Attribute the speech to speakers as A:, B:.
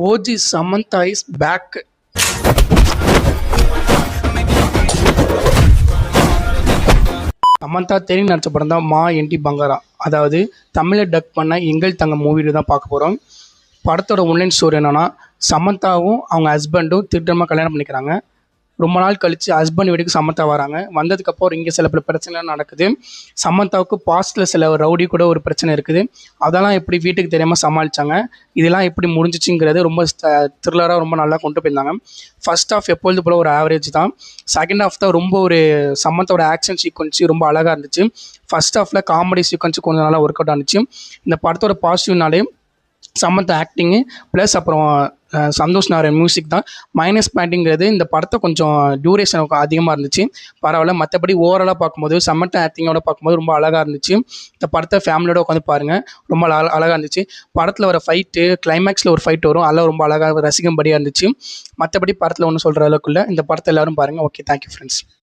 A: OG Samantha is back. Samantha Theni நடிச்ச படம் தான் மா என்டி பங்காரா. அதாவது தமிழில் டக் பண்ண எங்கள் தங்க மூவியில் தான் பார்க்க போகிறோம். படத்தோட ஒன்லைன் ஸ்டோரி என்னன்னா, சமந்தாவும் அவங்க ஹஸ்பண்டும் திருட்டமாக கல்யாணம் பண்ணிக்கிறாங்க. ரொம்ப நாள் கழித்து ஹஸ்பண்ட் வீட்டுக்கு சமந்தா வராங்க. வந்ததுக்கப்புறம் இங்கே சில பல பிரச்சனைலாம் நடக்குது. சமந்தாவுக்கு பாஸ்ட்டில் சில ரவுடி கூட ஒரு பிரச்சனை இருக்குது. அதெல்லாம் எப்படி வீட்டுக்கு தெரியாமல் சமாளித்தாங்க, இதெல்லாம் எப்படி முடிஞ்சிச்சுங்கிறது ரொம்ப த்ரில்லராக ரொம்ப நல்லா கொண்டு போயிருந்தாங்க. ஃபர்ஸ்ட் ஆஃப் எப்பொழுது போல் ஒரு ஆவரேஜ் தான். செகண்ட் ஆஃப் தான் ரொம்ப ஒரு சமந்தாவோட ஆக்ஷன் சீக்வன்ஸு ரொம்ப அழகாக இருந்துச்சு. ஃபர்ஸ்ட் ஆஃபில் காமெடி சீக்வன்ஸு கொஞ்சம் நல்லா ஒர்க் அவுட் ஆனிச்சு. இந்த படத்தோட பாசிட்டிவ்னாலே சமந்தா ஆக்டிங்கு ப்ளஸ் அப்புறம் சந்தோஷ் நாராயண் மியூசிக் தான். மைனஸ் பாயிண்ட்டுங்கிறது இந்த படத்தை கொஞ்சம் டியூரேஷன் அதிகமாக இருந்துச்சு. பரவாயில்ல, மற்றபடி ஓவராலாக பார்க்கும்போது சமந்தா ஆக்டிங்கோட பார்க்கும்போது ரொம்ப அழகாக இருந்துச்சு. இந்த படத்தை ஃபேமிலியோட உட்காந்து பாருங்கள், ரொம்ப அழகாக இருந்துச்சு. படத்தில் வர ஃபைட்டு, கிளைமேக்ஸில் ஒரு ஃபைட் வரும், அதெல்லாம் ரொம்ப அழகாக ரசிக்கும்படியாக இருந்துச்சு. மற்றபடி படத்தில் ஒன்றும் சொல்கிற அளவுக்கு இல்லை. இந்த படத்தை எல்லோரும் பாருங்கள். Okay, thank you friends.